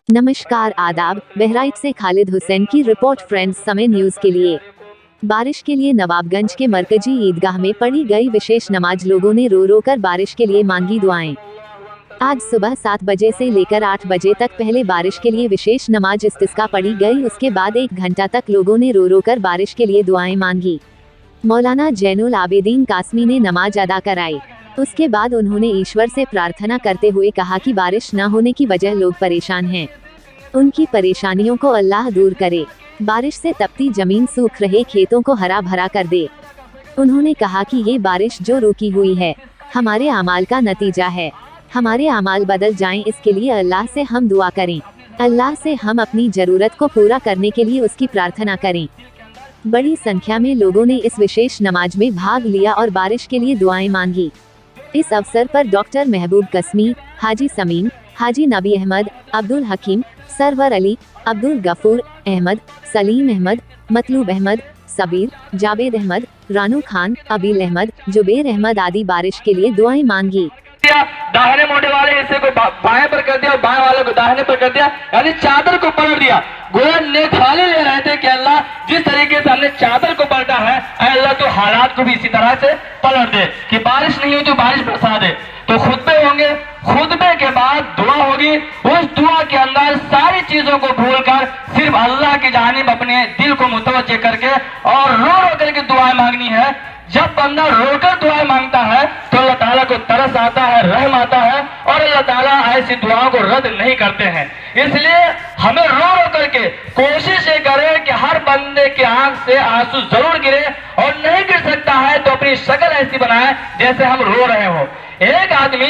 नमस्कार आदाब। बहराइच से खालिद हुसैन की रिपोर्ट फ्रेंड्स समय न्यूज के लिए। बारिश के लिए नवाबगंज के मरकजी ईदगाह में पढ़ी गई विशेष नमाज। लोगों ने रो रो कर बारिश के लिए मांगी दुआएं। आज सुबह 7 बजे से लेकर 8 बजे तक पहले बारिश के लिए विशेष नमाज इस्तिस्का पढ़ी गई। उसके बाद 1 घंटा तक लोगों ने रो रो कर बारिश के लिए दुआएं मांगी। मौलाना जैनुल आबिदीन कासमी ने नमाज अदा कराई। उसके बाद उन्होंने ईश्वर से प्रार्थना करते हुए कहा कि बारिश न होने की वजह लोग परेशान हैं। उनकी परेशानियों को अल्लाह दूर करे। बारिश से तपती जमीन सूख रहे खेतों को हरा भरा कर दे। उन्होंने कहा कि ये बारिश जो रुकी हुई है हमारे अमाल का नतीजा है। हमारे अमाल बदल जाएं, इसके लिए अल्लाह से हम दुआ करें। अल्लाह से हम अपनी जरूरत को पूरा करने के लिए उसकी प्रार्थना करें। बड़ी संख्या में लोगों ने इस विशेष नमाज में भाग लिया और बारिश के लिए दुआएं मांगी। इस अवसर पर डॉक्टर महबूब कस्मी, हाजी समीम, हाजी नबी अहमद, अब्दुल हकीम, सरवर अली, अब्दुल गफूर अहमद, सलीम अहमद, मतलूब अहमद, सबीर, जावेद अहमद, रानू खान, अबील अहमद, जुबेर अहमद आदि बारिश के लिए दुआएं मांगी। दाहिने मोटे वाले हिस्से को बाएं पर कर दिया और बाएं वाले को दाहिने पर कर दिया, यानी चादर को पलट दिया। गोया नेथाले ले रहे थे कि अल्लाह जिस तरीके से हमने चादर को पलटा है, अल्लाह तो हालात को भी इसी तरह से पलट दे कि बारिश नहीं हो तो बारिश बरसा दे। तो खुतबे होंगे, खुतबे के बाद दुआ होगी। उस दुआ के अंदर सारी चीजों को भूलकर सिर्फ अल्लाह की जानिब अपने दिल को मुतवज्जे करके और रो रो करके दुआएं मांगनी है। जब बंदा रोकर दुआ मांगता है तो अल्लाह ताला को तरस आता है, रहम आता है और अल्लाह ताला ऐसी दुआओं को रद्द नहीं करते हैं। इसलिए हमें रो रो करके कोशिश ये करें कि हर बंदे की आंख से आंसू जरूर गिरे, और नहीं गिर सकता है तो अपनी शक्ल ऐसी बनाए जैसे हम रो रहे हो। एक आदमी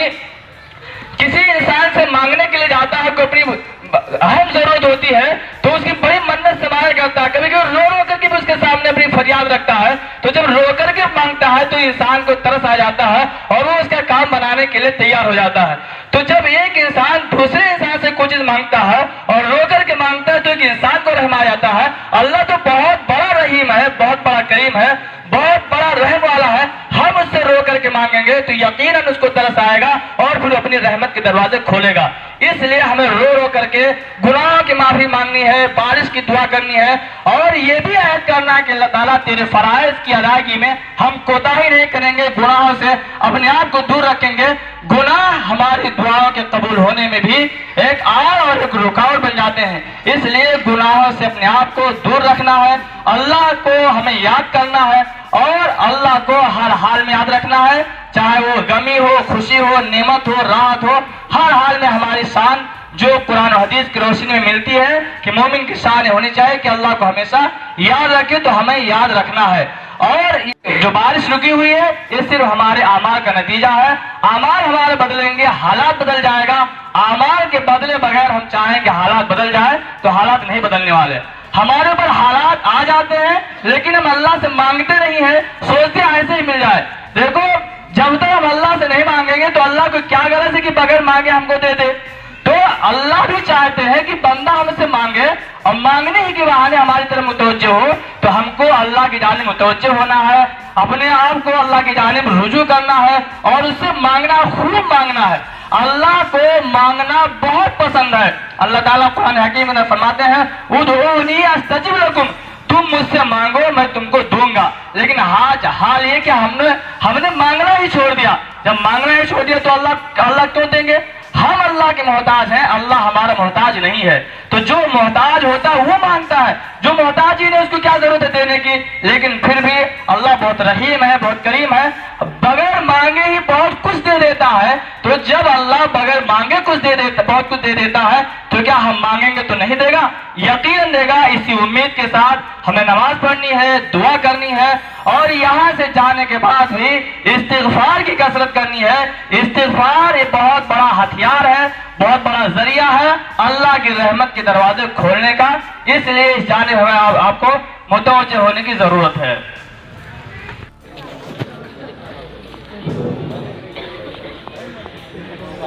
किसी इंसान से मांगने के लिए जाता है, कोई अपनी अहम जरूरत होती है तो उसकी बड़ी मन्नत से मांगा करता है। कभी कभी रो रो करके भी उसके सामने अपनी फरियाद रखता है, तो जब रो करके मांगता है तो इंसान को तरस आ जाता है और वो उसका काम बनाने के लिए तैयार हो जाता है। तो जब एक इंसान दूसरे इंसान से कुछ चीज मांगता है और रो करके मांगता है तो एक इंसान को रहम आ जाता है। अल्लाह तो बहुत बड़ा रहीम है, बहुत बड़ा करीम है, बहुत बड़ा रहम वाला है। हम उससे रो करके मांगेंगे तो यकीनन उसको तरस आएगा और फिर अपनी रहमत के दरवाजे खोलेगा। इसलिए हमें रो रो करके गुनाहों की माफी मांगनी है, बारिश की दुआ करनी है और ये भी याद करना है कि अल्लाह ताला तेरे फराइज की अदायगी में हम कोताही नहीं करेंगे, गुनाहों से अपने आप को दूर रखेंगे। गुनाह हमारी दुआओं के कबूल होने में भी एक आड़ और एक रुकावट बन जाते हैं। इसलिए गुनाहों से अपने आप को दूर रखना है, अल्लाह को हमें याद करना है और अल्लाह को हर हाल में याद रखना है, चाहे वो गमी हो, खुशी हो, नेमत हो, राहत हो, हर हाल में हमारी शान जो कुरान और हदीस की रोशनी में मिलती है कि मोमिन की शान होनी चाहिए कि अल्लाह को हमेशा याद रखे, तो हमें याद रखना है। और जो बारिश रुकी हुई है ये सिर्फ हमारे आमाल का नतीजा है। आमाल हमारे बदलेंगे, हालात बदल जाएगा। आमाल के बदले बगैर हम चाहें कि हालात बदल जाए तो हालात नहीं बदलने वाले। हमारे ऊपर हालात आ जाते हैं लेकिन हम अल्लाह से मांगते नहीं है, सोचते ऐसे ही मिल जाए। देखो, जब तक हम अल्लाह से नहीं मांगेंगे तो अल्लाह को क्या गरज है कि बगैर मांगे हमको दे दे। तो अल्लाह भी चाहते हैं कि बंदा हमसे मांगे और मांगने ही के बहाने हमारी तरफ मुतवज्जो हो। तो हमको अल्लाह की जानिब मुतवज्जो होना है, अपने आप को अल्लाह की जानिब रुजू करना है और उससे मांगना, खूब मांगना है। अल्लाह को मांगना बहुत पसंद है। अल्लाह ताला कुरान हकीम में फरमाते हैं, उदऊनी अस्तजिब लकुम, तुम मुझसे मांगो मैं तुमको दूंगा। लेकिन हाल ये कि हमने मांगना ही छोड़ दिया। जब मांगना ही छोड़ दिया तो अल्लाह क्यों देंगे? हम अल्लाह के मोहताज हैं, अल्लाह हमारा मोहताज नहीं है। तो जो मोहताज होता है वो मांगता है, जो मोहताज ही नहीं उसको क्या जरूरत है देने की। लेकिन फिर भी अल्लाह बहुत रहीम है, बहुत करीम है, बगैर मांगे ही बहुत कुछ दे देता है। तो जब अल्लाह बगैर मांगे बहुत कुछ दे देता है तो क्या हम मांगेंगे तो नहीं देगा? यकीन देगा। इसी उम्मीद के साथ हमें नमाज पढ़नी है, दुआ करनी है और यहाँ से जाने के बाद भी इस्तिग़फ़ार की कसरत करनी है। इस्तिग़फ़ार ये बहुत बड़ा हथियार है, बहुत बड़ा जरिया है अल्लाह की रहमत के दरवाजे खोलने का। इसलिए इस जानिब हमें आपको मुतवज्जो होने की जरूरत है।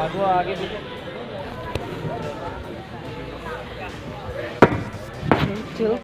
आगे